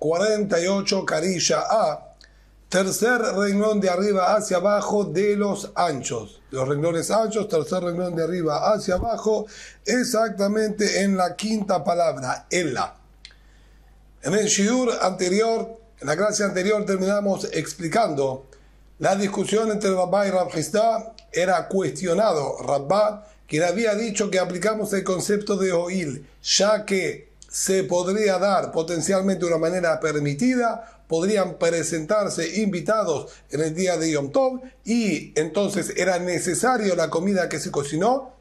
48 carilla A, tercer renglón de arriba hacia abajo de los anchos. Los renglones anchos, tercer renglón de arriba hacia abajo, exactamente en la quinta palabra, Ela. En el shiur anterior, en la clase anterior, terminamos explicando la discusión entre Rabá y Rab Hizda. Era cuestionado Rabá, quien había dicho que aplicamos el concepto de oil, ya que se podría dar potencialmente de una manera permitida, podrían presentarse invitados en el día de Yom Tov y entonces era necesario la comida que se cocinó.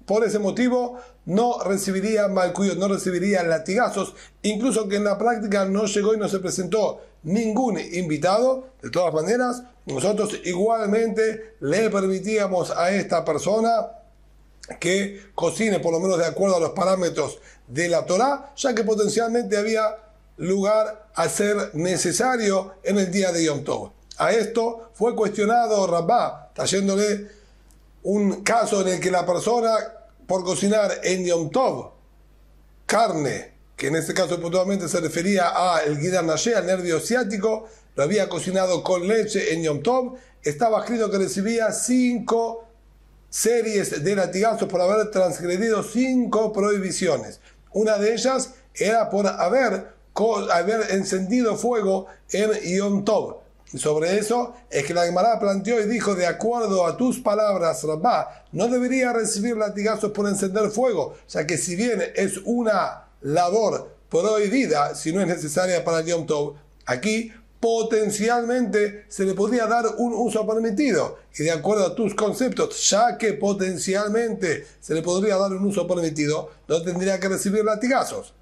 Por ese motivo no recibiría malcuyot, no recibiría latigazos, incluso que en la práctica no llegó y no se presentó ningún invitado. De todas maneras, nosotros igualmente le permitíamos a esta persona que cocine por lo menos de acuerdo a los parámetros de la Torá, ya que potencialmente había lugar a ser necesario en el día de Yom Tov. A esto fue cuestionado Rabá, trayéndole un caso en el que la persona, por cocinar en Yom Tov carne, que en este caso puntualmente se refería a el Gidar Nashé, al nervio ciático, lo había cocinado con leche en Yom Tov, estaba escrito que recibía 5 series de latigazos por haber transgredido 5 prohibiciones. Una de ellas era por haber encendido fuego en Yom Tov. Y sobre eso es que la Gemara planteó y dijo: de acuerdo a tus palabras, Rabá, no debería recibir latigazos por encender fuego, ya que si bien es una labor prohibida, si no es necesaria para el Yom Tov, aquí potencialmente se le podría dar un uso permitido. Y de acuerdo a tus conceptos, ya que potencialmente se le podría dar un uso permitido, no tendría que recibir latigazos.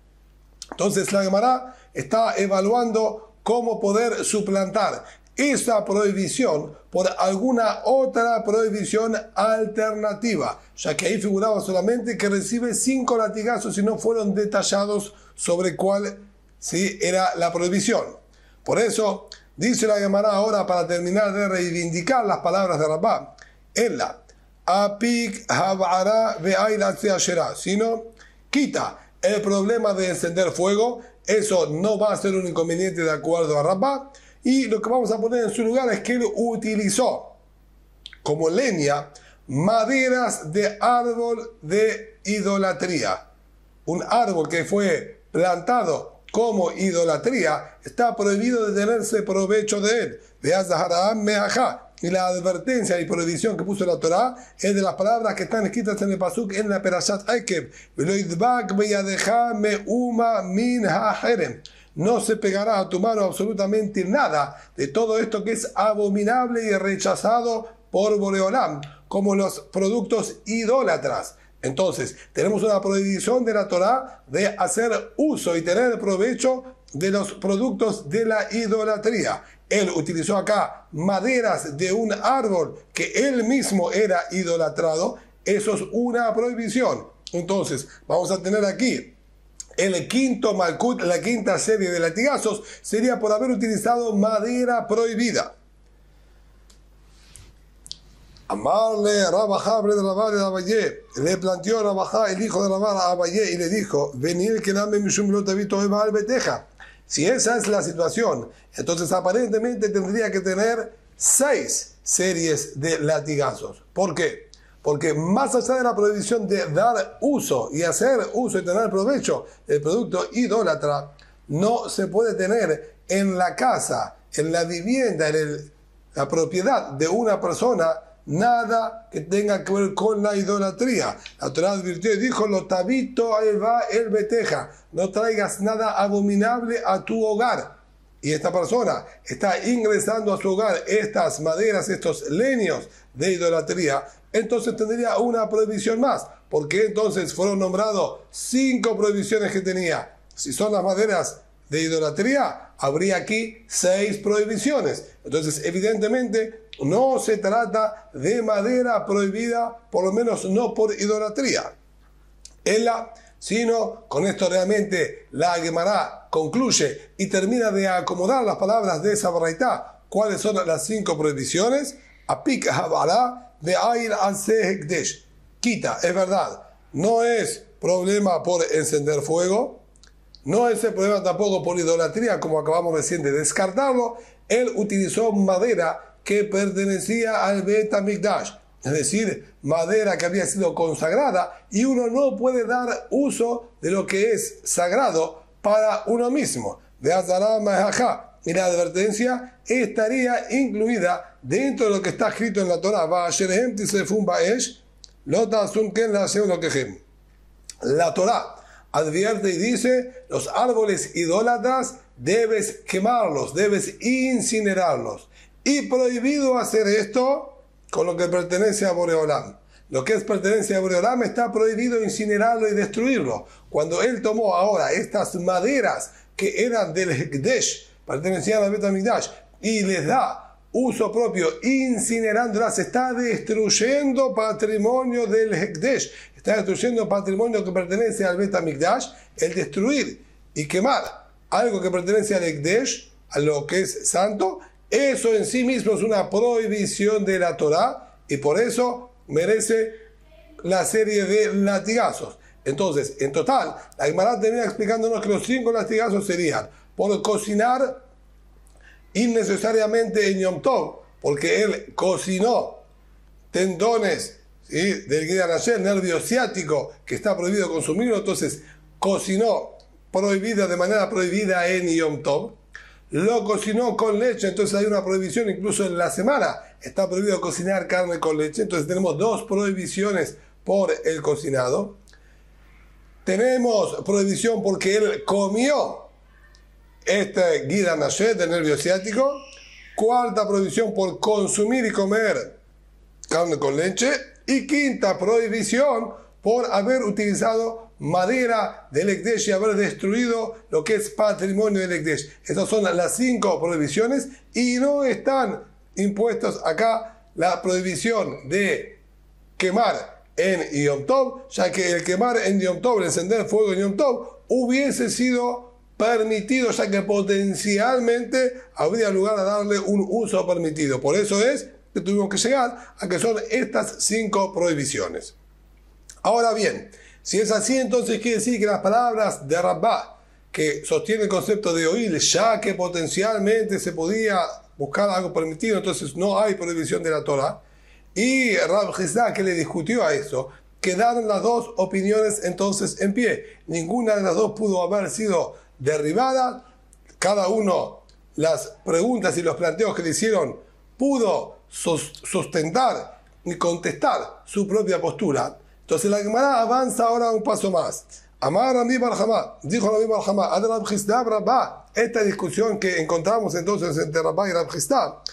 Entonces la Gemara está evaluando cómo poder suplantar esa prohibición por alguna otra prohibición alternativa, ya que ahí figuraba solamente que recibe 5 latigazos y no fueron detallados sobre cuál era la prohibición. Por eso dice la Gemara ahora, para terminar de reivindicar las palabras de Rabá: Ella apik habara ve'ayla tzeashera, sino quita el problema de encender fuego. Eso no va a ser un inconveniente de acuerdo a Rabá, y lo que vamos a poner en su lugar es que él utilizó como leña maderas de árbol de idolatría. Un árbol que fue plantado como idolatría está prohibido de tenerse provecho de él. Y la advertencia y prohibición que puso la Torá es de las palabras que están escritas en el pasuk en la Perashat Akev: no se pegará a tu mano absolutamente nada de todo esto que es abominable y rechazado por Boreolam, como los productos idólatras. Entonces, tenemos una prohibición de la Torá de hacer uso y tener provecho de los productos de la idolatría. Él utilizó acá maderas de un árbol que él mismo era idolatrado. Eso es una prohibición. Entonces, vamos a tener aquí el quinto malkut, la quinta serie de latigazos, sería por haber utilizado madera prohibida. Amarle Rabajá, le planteó Rabajá, el hijo de Rabá, a Abayé, y le dijo: venir que dame mishum lo tabito mal beteja. Si esa es la situación, entonces aparentemente tendría que tener 6 series de latigazos. ¿Por qué? Porque más allá de la prohibición de dar uso y hacer uso y tener provecho del producto idólatra, no se puede tener en la casa, en la vivienda, en la propiedad de una persona, nada que tenga que ver con la idolatría. La Torá advirtió y dijo: lo tabito va el beteja, no traigas nada abominable a tu hogar. Y esta persona está ingresando a su hogar estas maderas, estos leños de idolatría, entonces tendría una prohibición más. Porque entonces fueron nombrados 5 prohibiciones que tenía. Si son las maderas de idolatría, habría aquí 6 prohibiciones. Entonces, evidentemente, no se trata de madera prohibida, por lo menos no por idolatría. Sino, con esto realmente la Gemara concluye y termina de acomodar las palabras de esa baraitá. ¿Cuáles son las 5 prohibiciones? Apik habara de air al sehekdesh. Quita, es verdad, no es problema por encender fuego, No es el problema tampoco por idolatría, como acabamos recién de descartarlo. Él utilizó madera que pertenecía al Bet HaMikdash, es decir, madera que había sido consagrada, y uno no puede dar uso de lo que es sagrado para uno mismo. De Azara Mahajá. Y la advertencia estaría incluida dentro de lo que está escrito en la Torah. La Torah advierte y dice: los árboles idólatras debes quemarlos, debes incinerarlos. Y prohibido hacer esto con lo que pertenece a Boreolam. Lo que es pertenencia a Boreolam está prohibido incinerarlo y destruirlo. Cuando él tomó ahora estas maderas que eran del Hekdesh, pertenecían al Bet HaMikdash, y les da uso propio incinerándolas, está destruyendo patrimonio del Hekdesh, está destruyendo patrimonio que pertenece al Bet HaMikdash. El destruir y quemar algo que pertenece al Hekdesh, a lo que es santo, eso en sí mismo es una prohibición de la Torah, y por eso merece la serie de latigazos. Entonces, en total, la Gemara termina explicándonos que los 5 latigazos serían por cocinar innecesariamente en Yom Tov, porque él cocinó tendones, ¿sí?, del Gidan Hashem, nervio ciático, que está prohibido consumirlo. Entonces cocinó de manera prohibida en Yom Tov, lo cocinó con leche, entonces hay una prohibición. Incluso en la semana está prohibido cocinar carne con leche. Entonces tenemos 2 prohibiciones por el cocinado. Tenemos prohibición porque él comió este Gidan Hashem del nervio ciático. 4ª prohibición por consumir y comer carne con leche. Y 5ª prohibición por haber utilizado madera del Hekdesh y haber destruido lo que es patrimonio del Hekdesh. Estas son las 5 prohibiciones, y no están impuestos acá la prohibición de quemar en Yom Tov, ya que el quemar en Yom Tov, el encender fuego en Yom Tov, hubiese sido permitido, ya que potencialmente habría lugar a darle un uso permitido. Por eso es que tuvimos que llegar a que son estas 5 prohibiciones. Ahora bien, si es así, entonces quiere decir que las palabras de Rabbah, que sostiene el concepto de oír, ya que potencialmente se podía buscar algo permitido, entonces no hay prohibición de la Torah, y Rab Chisda, que le discutió a eso, quedaron las 2 opiniones entonces en pie. Ninguna de las 2 pudo haber sido derribada. Cada uno, las preguntas y los planteos que le hicieron, pudo sustentar y contestar su propia postura. Entonces la Gemara avanza ahora un paso más. Amar Rabbi Bar Hamá, dijo Rabbi Bar Hamá, ad Rab Chisda Rabbah. Esta discusión que encontramos entonces entre Rabbah y Rab Chisda,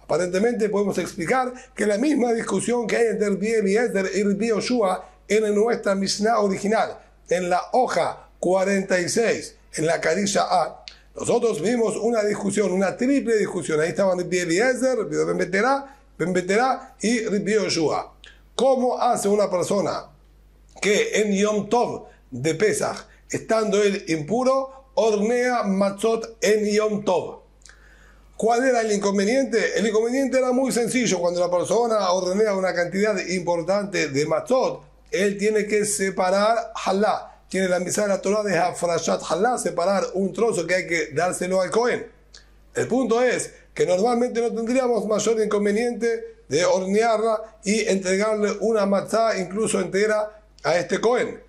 aparentemente podemos explicar que la misma discusión que hay entre Rabbi Eliezer y Rabbi Yoshua en nuestra Mishnah original, en la hoja 46, en la Kadisha A, nosotros vimos una discusión, una triple discusión. Ahí estaban Rabbi Eliezer, Rabbi Ben Beterá y Rabbi Yoshua. ¿Cómo hace una persona que en Yom Tov de Pesach, estando él impuro, hornea matzot en Yom Tov? ¿Cuál era el inconveniente? El inconveniente era muy sencillo. Cuando la persona hornea una cantidad importante de matzot, él tiene que separar halá. Tiene la misa de la Torah de Hafrashat halá, separar un trozo que hay que dárselo al Cohen. El punto es que normalmente no tendríamos mayor inconveniente de hornearla y entregarle una matzá incluso entera a este Cohen.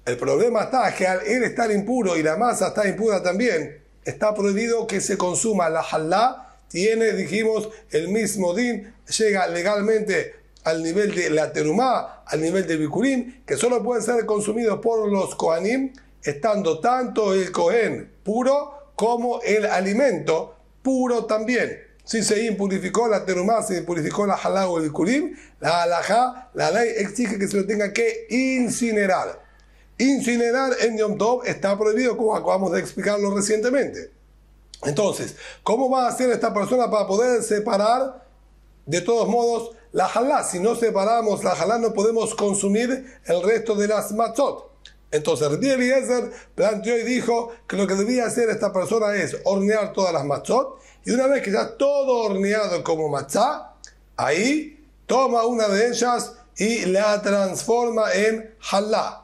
El problema está que al él estar impuro y la masa está impura también, está prohibido que se consuma. La halá tiene, dijimos, el mismo din, llega legalmente al nivel de la terumá, al nivel de bikurim, que solo puede ser consumido por los kohanim, estando tanto el kohen puro como el alimento puro también. Si se impurificó la terumá, se impurificó la halá o el bikurim, la halajá, la ley exige que se lo tenga que incinerar. Incinerar en Yom Tov está prohibido, como acabamos de explicarlo recientemente. Entonces, ¿cómo va a hacer esta persona para poder separar de todos modos la halá? Si no separamos la halá, no podemos consumir el resto de las matzot. Entonces, Rabbi Eliezer planteó y dijo que lo que debía hacer esta persona es hornear todas las matzot, y una vez que ya todo horneado como matzá, ahí toma una de ellas y la transforma en halá.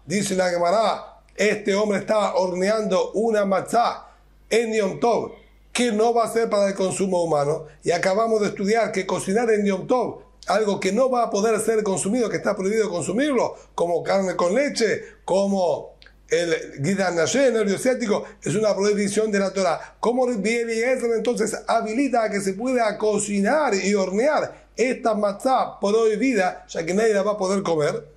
Dice la Gemara, este hombre estaba horneando una matzá en Yom Tov, que no va a ser para el consumo humano. Y acabamos de estudiar que cocinar en Yom Tov, algo que no va a poder ser consumido, que está prohibido consumirlo, como carne con leche, como el Gidan Nashe, nervio ciático, es una prohibición de la Torah. ¿Cómo Rabbi Eliezer entonces habilita a que se pueda cocinar y hornear esta matzá prohibida, ya que nadie la va a poder comer?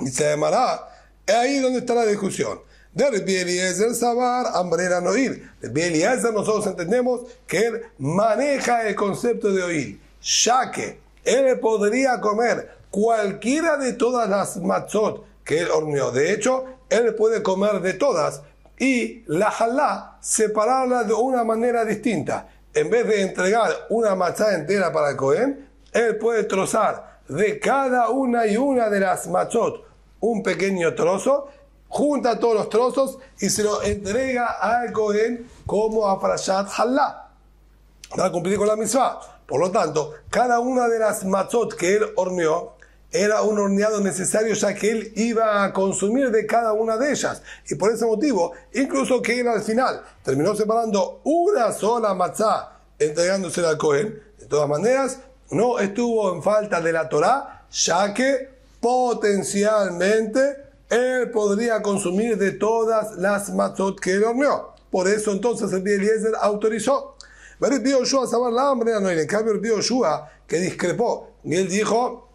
Y se llamará, ahí donde está la discusión. De Rabbi Eliezer Sabar, Ambrera Noir. Rabbi Eliezer nosotros entendemos que él maneja el concepto de oír, ya que él podría comer cualquiera de todas las matzot que él horneó. De hecho, él puede comer de todas y la halá separarla de una manera distinta. En vez de entregar una matzá entera para el Cohen, él puede trozar de cada una y una de las matzot un pequeño trozo, junta todos los trozos y se lo entrega al Cohen como afrashat halá, para cumplir con la mitzvah. Por lo tanto, cada una de las matzot que él horneó era un horneado necesario, ya que él iba a consumir de cada una de ellas. Y por ese motivo, incluso que él al final terminó separando una sola matzá, entregándosela al Cohen, de todas maneras, no estuvo en falta de la Torá, ya que potencialmente él podría consumir de todas las matzot que él horneó. Por eso entonces el Rabbi Eliezer autorizó. Pero el Rabbi Yoshua saber la hambre, no, en cambio el Rabbi Yoshua que discrepó, y él dijo,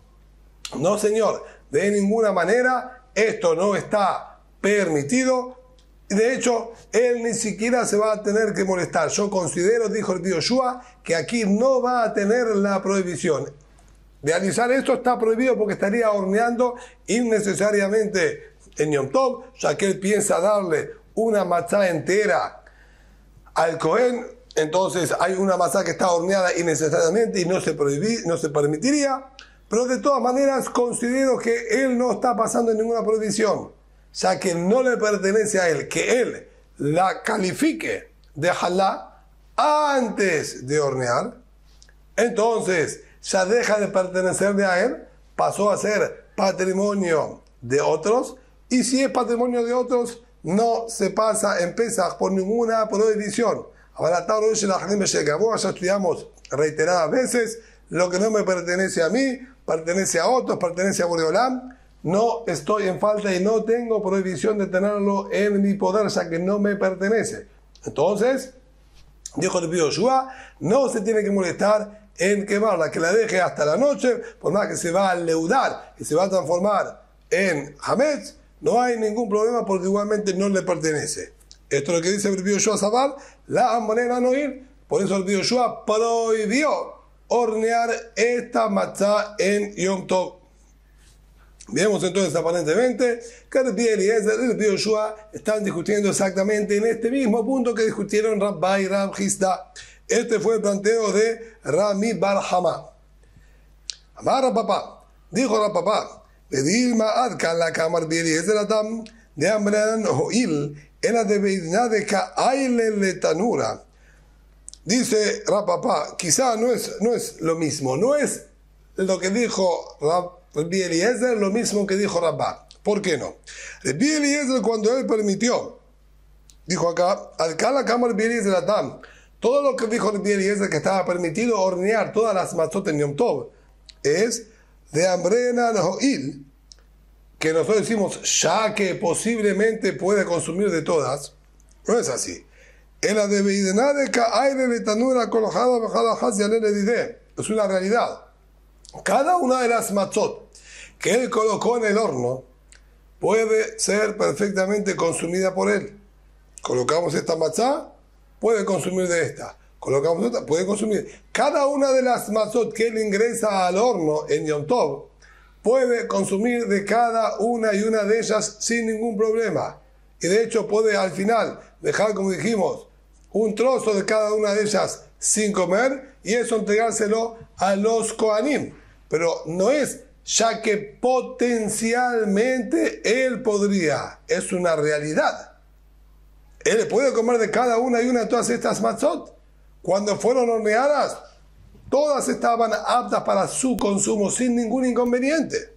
no señor, de ninguna manera, esto no está permitido. De hecho, él ni siquiera se va a tener que molestar. Yo considero, dijo el Rabbi Yoshua, que aquí no va a tener la prohibición. Realizar esto está prohibido porque estaría horneando innecesariamente en Yom Tov, ya que él piensa darle una matzá entera al Cohen. Entonces hay una matzá que está horneada innecesariamente y no se permitiría. Pero de todas maneras considero que él no está pasando en ninguna prohibición, ya que no le pertenece a él, que él la califique de halá antes de hornear. Entonces ya deja de pertenecerle a él, pasó a ser patrimonio de otros, y si es patrimonio de otros, no se pasa en Pesaj por ninguna prohibición. Ahora, ya estudiamos reiteradas veces, lo que no me pertenece a mí, pertenece a otros, pertenece a Boreolam. No estoy en falta y no tengo prohibición de tenerlo en mi poder, ya que no me pertenece. Entonces, dijo el Rabbi Yoshua, no se tiene que molestar en quemarla, que la deje hasta la noche, por más que se va a leudar y se va a transformar en hametz, no hay ningún problema porque igualmente no le pertenece. Esto es lo que dice el Rabbi Yoshua Sabar, la manera no ir. Por eso el Rabbi Yoshua prohibió hornear esta matzá en Yom Tov. Vemos entonces aparentemente que Rabbi Eliezer y Rabbi Yoshua están discutiendo exactamente en este mismo punto que discutieron Rabba y Rab Hizda. Este fue el planteo de Rami Bar Hama. Amar a papá, dijo a papá, pedir ma'ad kan la kamar Rabbi Eliezer Adam de Amran Hoil en la de Beidna de Ka'aile le Tanura. Dice Rapapá, quizá no es lo mismo, no es lo que dijo Rabbi Eliezer, lo mismo que dijo Rabba. ¿Por qué no? Rabbi Eliezer, cuando él permitió, dijo acá, Alcala Kamar Rabbi Eliezer Atam, todo lo que dijo Rabbi Eliezer que estaba permitido hornear todas las matzot en Yom Tov, es de Ambrena Hoil, que nosotros decimos, ya que posiblemente puede consumir de todas, no es así. En la de Beidena de Ka'aire de Tanura colojada bajada hacia el es una realidad. Cada una de las matzot que él colocó en el horno puede ser perfectamente consumida por él. Colocamos esta matzá, puede consumir de esta. Colocamos esta, puede consumir. Cada una de las matzot que él ingresa al horno en Yom Tov puede consumir de cada una y una de ellas sin ningún problema. Y de hecho puede al final dejar, como dijimos, un trozo de cada una de ellas sin comer y eso entregárselo a los Kohanim. Pero no es ya que potencialmente él podría, es una realidad. Él puede comer de cada una y una de todas estas matzot. Cuando fueron horneadas, todas estaban aptas para su consumo sin ningún inconveniente.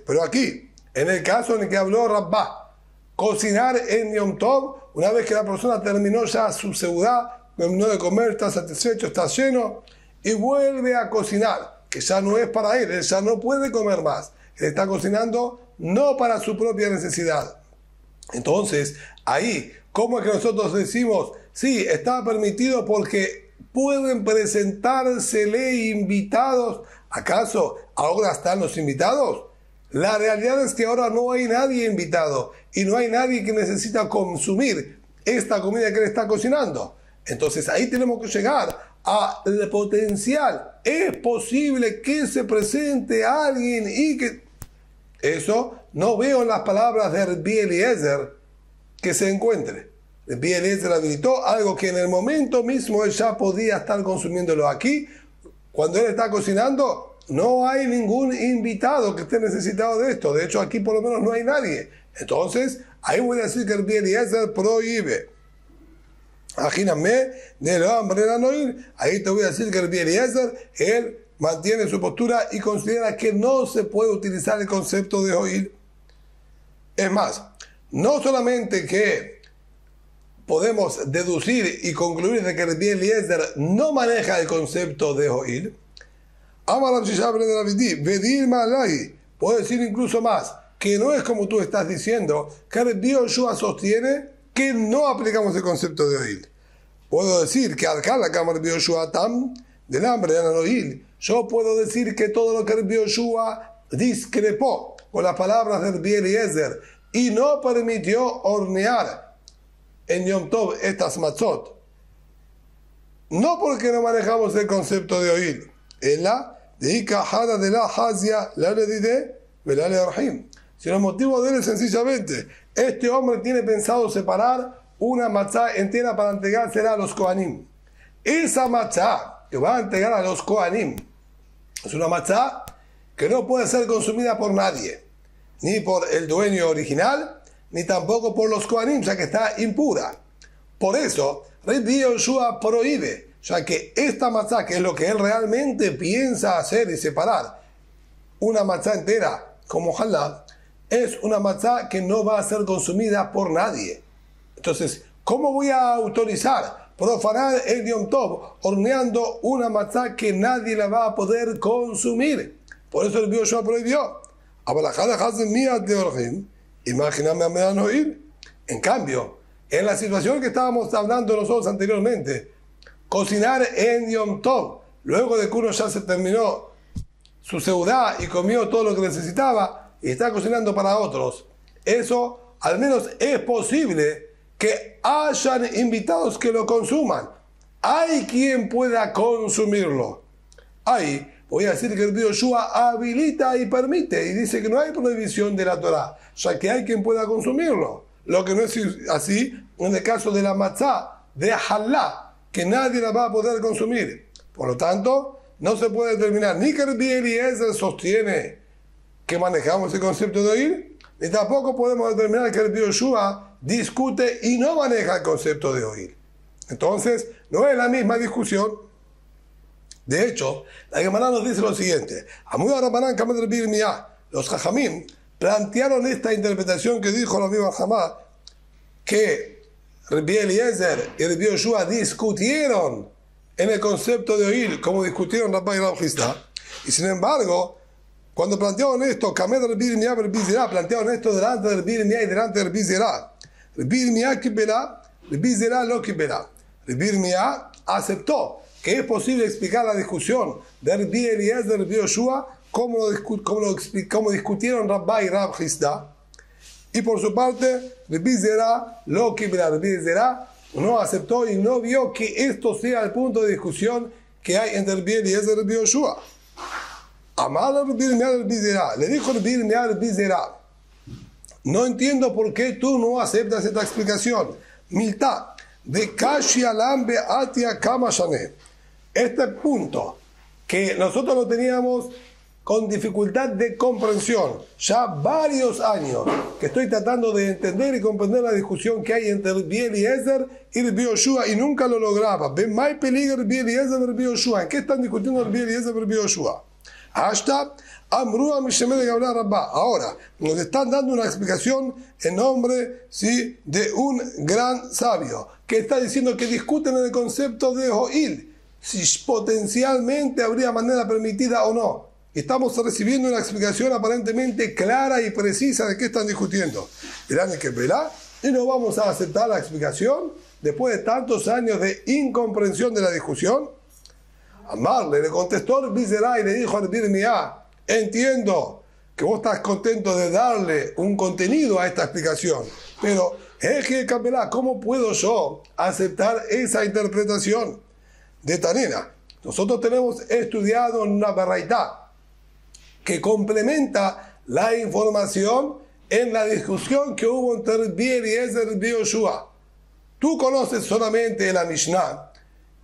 Pero aquí, en el caso en el que habló Rabbah, cocinar en Yom Tov, una vez que la persona terminó ya su seudá, terminó de comer, está satisfecho, está lleno, y vuelve a cocinar, que ya no es para él ya no puede comer más. Él está cocinando no para su propia necesidad. Entonces, ahí, ¿cómo es que nosotros decimos, sí, está permitido porque pueden presentársele invitados? ¿Acaso ahora están los invitados? La realidad es que ahora no hay nadie invitado y no hay nadie que necesita consumir esta comida que él está cocinando. Entonces ahí tenemos que llegar al potencial. Es posible que se presente alguien y que... Eso no veo en las palabras de Rabbi Eliezer que se encuentre. Rabbi Eliezer habilitó algo que en el momento mismo él ya podía estar consumiéndolo. Aquí, cuando él está cocinando, no hay ningún invitado que esté necesitado de esto. De hecho, aquí por lo menos no hay nadie. Entonces, ahí voy a decir que Rabbi Eliezer prohíbe. Ajíname de lo hambre no ir. Ahí te voy a decir que Rabbi Eliezer, él mantiene su postura y considera que no se puede utilizar el concepto de oír. Es más, no solamente que podemos deducir y concluir de que Rabbi Eliezer no maneja el concepto de oír, puedo decir incluso más, que no es como tú estás diciendo, que Rabbi Yoshua sostiene que no aplicamos el concepto de oír. Puedo decir que acá la cámara Rabbi Yoshua tam del hambre de oír. Yo puedo decir que todo lo que Rabbi Yoshua discrepó con las palabras de Rabbi Eliezer y no permitió hornear en Yom Tov estas matzot. No porque no manejamos el concepto de oír, sino el motivo de él es sencillamente, este hombre tiene pensado separar una matzá entera para entregársela a los Kohanim. Esa matzá que va a entregar a los Kohanim es una matzá que no puede ser consumida por nadie, ni por el dueño original, ni tampoco por los Kohanim, ya que está impura. Por eso, Rabbi Yoshua prohíbe, ya que esta matzá, que es lo que él realmente piensa hacer y separar, una matzá entera como halal, es una matzá que no va a ser consumida por nadie. Entonces, ¿cómo voy a autorizar profanar el Yom Tov horneando una matzá que nadie la va a poder consumir? Por eso el Yoshua prohibió. En cambio, en la situación que estábamos hablando nosotros anteriormente, cocinar en Yom Tov, luego de que uno ya se terminó su seudá y comió todo lo que necesitaba y está cocinando para otros, eso al menos es posible que hayan invitados que lo consuman. Hay quien pueda consumirlo. Ahí voy a decir que el Yoshua habilita y permite y dice que no hay prohibición de la Torá, ya que hay quien pueda consumirlo. Lo que no es así en el caso de la matzá de halá, que nadie la va a poder consumir. Por lo tanto, no se puede determinar ni que Rabbi Eliezer sostiene que manejamos el concepto de oír, ni tampoco podemos determinar que el Yoshua discute y no maneja el concepto de oír. Entonces, no es la misma discusión. De hecho, la Gemara nos dice lo siguiente: los Jajamim plantearon esta interpretación que dijo la misma Hamá, que Rabbi Eliezer y Rabbi Yoshua discutieron en el concepto de oír, como discutieron Rabbi y Rabbi Hizda, y sin embargo, cuando plantearon esto, plantearon esto delante de Rabbi Irmiyá y delante de Rabbi Zerá. Rabbi Irmiyá kibelá, Rabbi Zerá lo kibelá. Rabbi Irmiyá aceptó que es posible explicar la discusión de Rabbi Eliezer y Rabbi Yoshua como discutieron Rabbi y Rabbi Hizda. Y por su parte, Rabbi Zerá lo kibelá. Rabbi Zerá no aceptó y no vio que esto sea el punto de discusión que hay entre Rabbi Eliezer y Rabbi Yoshua. Le dijo Rabbi Irmiyá a Rabbi Zerá: no entiendo por qué tú no aceptas esta explicación. Milta de Kashi Alam Beatia Kama Shane. Este punto que nosotros lo teníamos con dificultad de comprensión ya varios años, que estoy tratando de entender y comprender la discusión que hay entre Rabbi Eliezer y Rabbi Yoshua y nunca lo lograba. ¿En qué están discutiendo Rabbi Eliezer y Rabbi Yoshua? Hasta Amrua Mishemer de Gabriel Rabba. Ahora, nos están dando una explicación en nombre, ¿sí?, de un gran sabio, que está diciendo que discuten en el concepto de Ho'il, si potencialmente habría manera permitida o no. Estamos recibiendo una explicación aparentemente clara y precisa de qué están discutiendo. Verán que verá, y no vamos a aceptar la explicación después de tantos años de incomprensión de la discusión. Amarle le contestó el Bizerai y le dijo al Birmiá: entiendo que vos estás contento de darle un contenido a esta explicación, pero es que, ¿cómo puedo yo aceptar esa interpretación de Tanina? Nosotros tenemos estudiado en una baraitá que complementa la información en la discusión que hubo entre Rabbi Eliezer y Rabbi Yoshua. Tú conoces solamente la Mishnah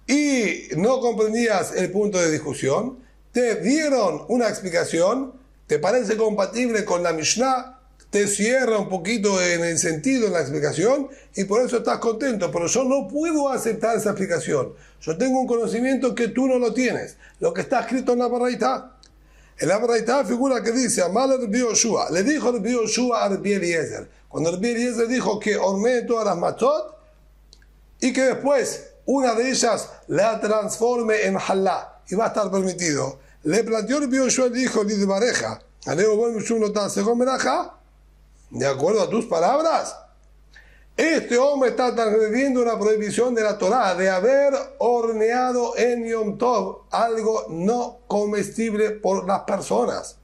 y no comprendías el punto de discusión, te dieron una explicación, te parece compatible con la Mishnah, te cierra un poquito en el sentido en la explicación y por eso estás contento, pero yo no puedo aceptar esa explicación. Yo tengo un conocimiento que tú no lo tienes, lo que está escrito en la baraitá. En la baraitá figura que dice: Amal Rabbi Yoshua, le dijo Rabbi Yoshua a Rabbi Eliezer, cuando Rabbi Eliezer dijo que hornee todas las matzot y que después una de ellas la transforme en halá y va a estar permitido, le planteó Rabbi Yoshua y dijo: Lidbareja, de acuerdo a tus palabras, este hombre está transgrediendo una prohibición de la Torá de haber horneado en Yom Tov algo no comestible por las personas.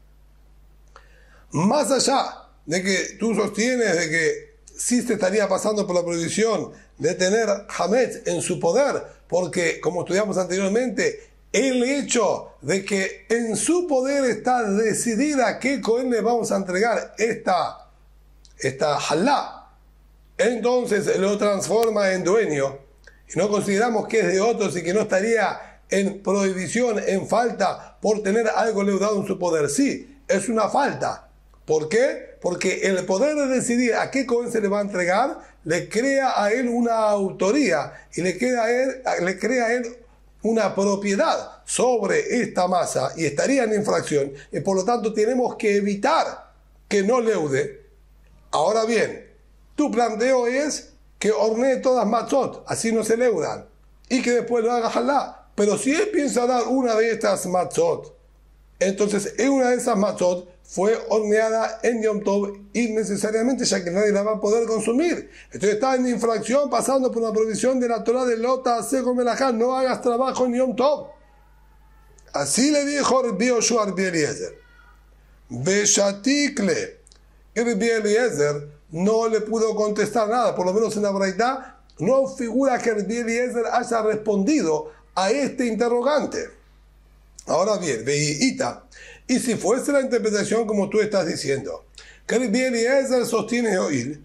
Más allá de que tú sostienes de que sí se estaría pasando por la prohibición de tener Hametz en su poder, porque, como estudiamos anteriormente, el hecho de que en su poder está decidida qué Cohen le vamos a entregar esta halá, entonces lo transforma en dueño y no consideramos que es de otros y que no estaría en prohibición, en falta por tener algo leudado en su poder. Sí, es una falta. ¿Por qué? Porque el poder de decidir a qué Cohen se le va a entregar le crea a él una autoría y le crea a él una propiedad sobre esta masa y estaría en infracción y por lo tanto tenemos que evitar que no leude. Ahora bien, tu planteo es que hornee todas matzot, así no se leudan, y que después lo haga halá. Pero si él piensa dar una de estas matzot, entonces en una de esas matzot fue horneada en Yom Tov innecesariamente, ya que nadie la va a poder consumir. Entonces está en infracción, pasando por una prohibición de la Torah de Lota Seco Melajá, no hagas trabajo en Yom Tov. Así le dijo Rabbi Yoshua a Rabbi Eliezer. Beshatikle. Y Rabbi Eliezer no le pudo contestar nada, por lo menos en la baraitá no figura que Rabbi Eliezer haya respondido a este interrogante. Ahora bien, veíta, y si fuese la interpretación como tú estás diciendo, que Rabbi Eliezer sostiene Ho'il,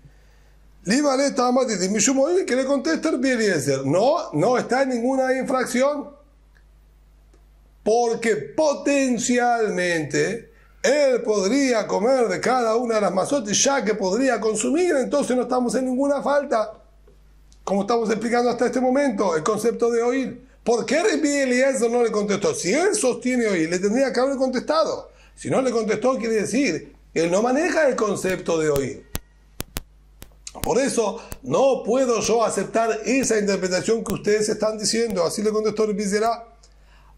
que le contesta Rabbi Eliezer, no está en ninguna infracción, porque potencialmente él podría comer de cada una de las mazotes, ya que podría consumir, entonces no estamos en ninguna falta. Como estamos explicando hasta este momento, el concepto de oír. ¿Por qué Rabbi Eliezer no le contestó? Si él sostiene oír, le tendría que haber contestado. Si no le contestó, quiere decir que él no maneja el concepto de oír. Por eso, no puedo yo aceptar esa interpretación que ustedes están diciendo. Así le contestó Rabbi Zerá.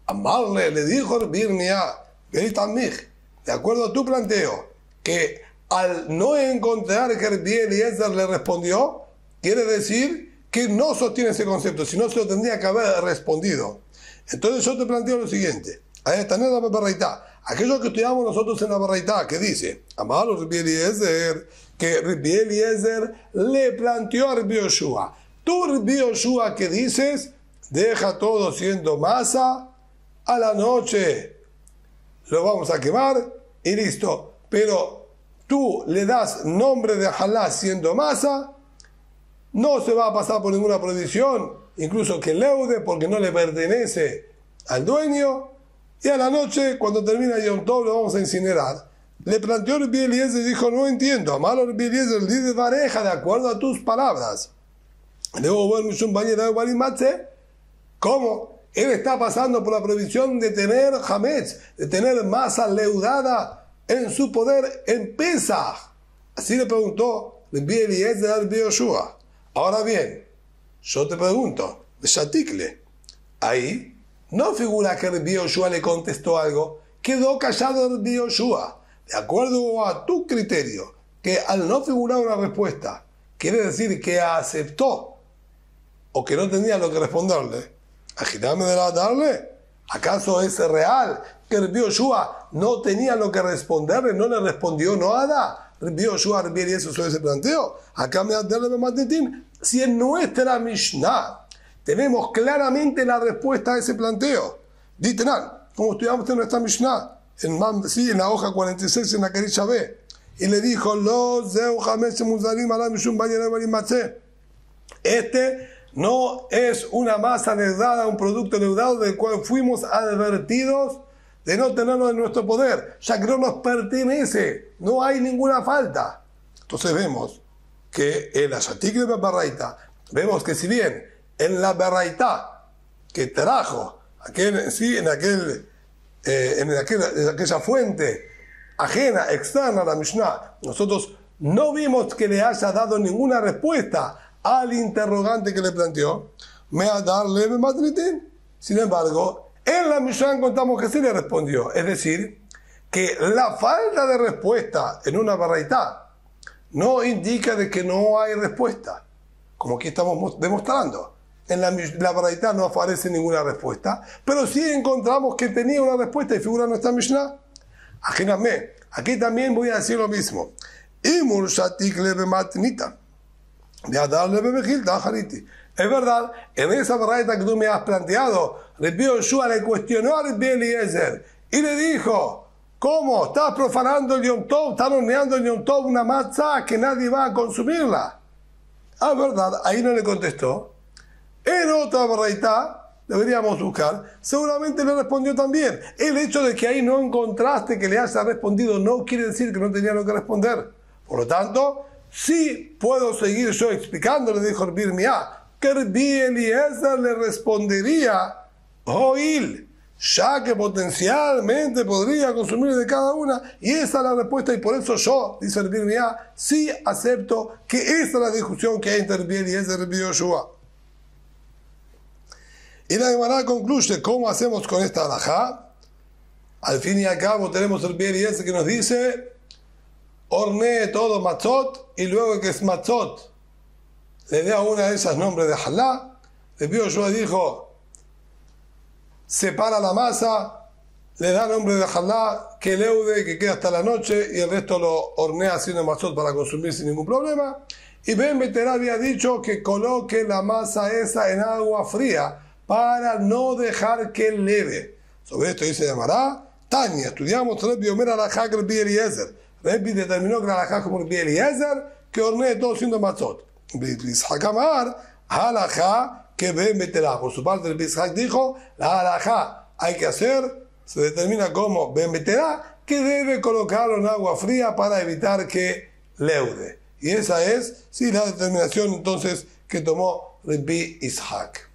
Amarle, le dijo Rabbi Irmiyah, de acuerdo a tu planteo, que al no encontrar que Rabbi Eliezer le respondió, quiere decir que no sostiene ese concepto, sino se lo tendría que haber respondido. Entonces yo te planteo lo siguiente. Ahí está en la baraitá. Aquello que estudiamos nosotros en la baraitá, que dice, amado Rabbi Eliezer, que Rabbi Eliezer le planteó a Rabbi Yoshua. Tú, Rabbi Yoshua, que dices, deja todo siendo masa, a la noche lo vamos a quemar y listo. Pero tú le das nombre de halá siendo masa, no se va a pasar por ninguna prohibición, incluso que leude porque no le pertenece al dueño, y a la noche, cuando termina Yom Tov, lo vamos a incinerar. Le planteó Rabbi Eliezer y dijo, no entiendo, amalo Rabbi Eliezer, dice pareja, de acuerdo a tus palabras. ¿Cómo? Él está pasando por la prohibición de tener hametz, de tener masa leudada en su poder en Pesaj. Así le preguntó Rabbi Eliezer a Rabbi Yoshua. Ahora bien, yo te pregunto, Shatikle, ahí no figura que Rabbi Yoshua le contestó algo, quedó callado Rabbi Yoshua. De acuerdo a tu criterio, que al no figurar una respuesta, quiere decir que aceptó o que no tenía lo que responderle. Agitame de la darle. ¿Acaso es real que Rabbi Yoshua no tenía lo que responderle, no le respondió nada? Rabbi Yoshua, Rabbi Eliezer sobre ese planteo. Acá me darle matitín. Si en nuestra Mishnah tenemos claramente la respuesta a ese planteo, Ditenan, como estudiamos en nuestra Mishnah, en la hoja 46 en la Kerisha B, y le dijo, este no es una masa leudada, un producto leudado del cual fuimos advertidos de no tenerlo en nuestro poder, ya que no nos pertenece, no hay ninguna falta. Entonces vemos que en la Shatik de Baraita, vemos que si bien en la Baraita que trajo en aquella fuente ajena, externa a la Mishnah, nosotros no vimos que le haya dado ninguna respuesta al interrogante que le planteó, me a darle matritín. Sin embargo, en la Mishnah encontramos que sí le respondió. Es decir, que la falta de respuesta en una baraitá no indica de que no hay respuesta, como aquí estamos demostrando. En la baraitá no aparece ninguna respuesta, pero sí encontramos que tenía una respuesta y figura en nuestra Mishnah. Ajéname, aquí también voy a decir lo mismo. Imur shatik lebe matnita. Es verdad, en esa baraita que tú me has planteado, Rabbi Yoshua le cuestionó a Rabbi Eliezer y le dijo, ¿cómo? ¿Estás profanando el Yom Tov? ¿Estás horneando el Yom Tov una matzah que nadie va a consumirla? Ah, verdad, ahí no le contestó. En otra baraita, deberíamos buscar, seguramente le respondió también. El hecho de que ahí no encontraste que le haya respondido no quiere decir que no tenía lo que responder. Por lo tanto, sí puedo seguir yo explicando, le dijo Rabbi Irmía, que Rabbi Eliezer le respondería, Joil, ya que potencialmente podría consumir de cada una, y esa es la respuesta, y por eso yo, dice Rabbi Irmía, sí acepto que esa es la discusión que hay entre Rabbi Eliezer y Rabbi Yoshua. Y la Gemara concluye, ¿cómo hacemos con esta halajá? Al fin y al cabo tenemos Rabbi Eliezer que nos dice, hornee todo matzot, y luego que es matzot le dé a una de esas nombres de halá. Rabbi Yoshua dijo, separa la masa, le da nombre de halá, que leude, que queda hasta la noche, y el resto lo hornea haciendo matzot para consumir sin ningún problema. Y Ben Beterá había dicho que coloque la masa esa en agua fría para no dejar que leve. Sobre esto dice Gemara, Tania, estudiamos Rabbi Omer alajá que Rabbi Eliezer. Rabbi determinó que la alajá como Rabbi Eliezer, que hornee todo siendo matzot. Bishak Amar, alajá que Ben Beterá. Por su parte, el Bishak dijo, la alajá hay que hacer, se determina como Ben Beterá, que debe colocarlo en agua fría para evitar que leude. Y esa es, sí, la determinación entonces que tomó Rabbi Ishak.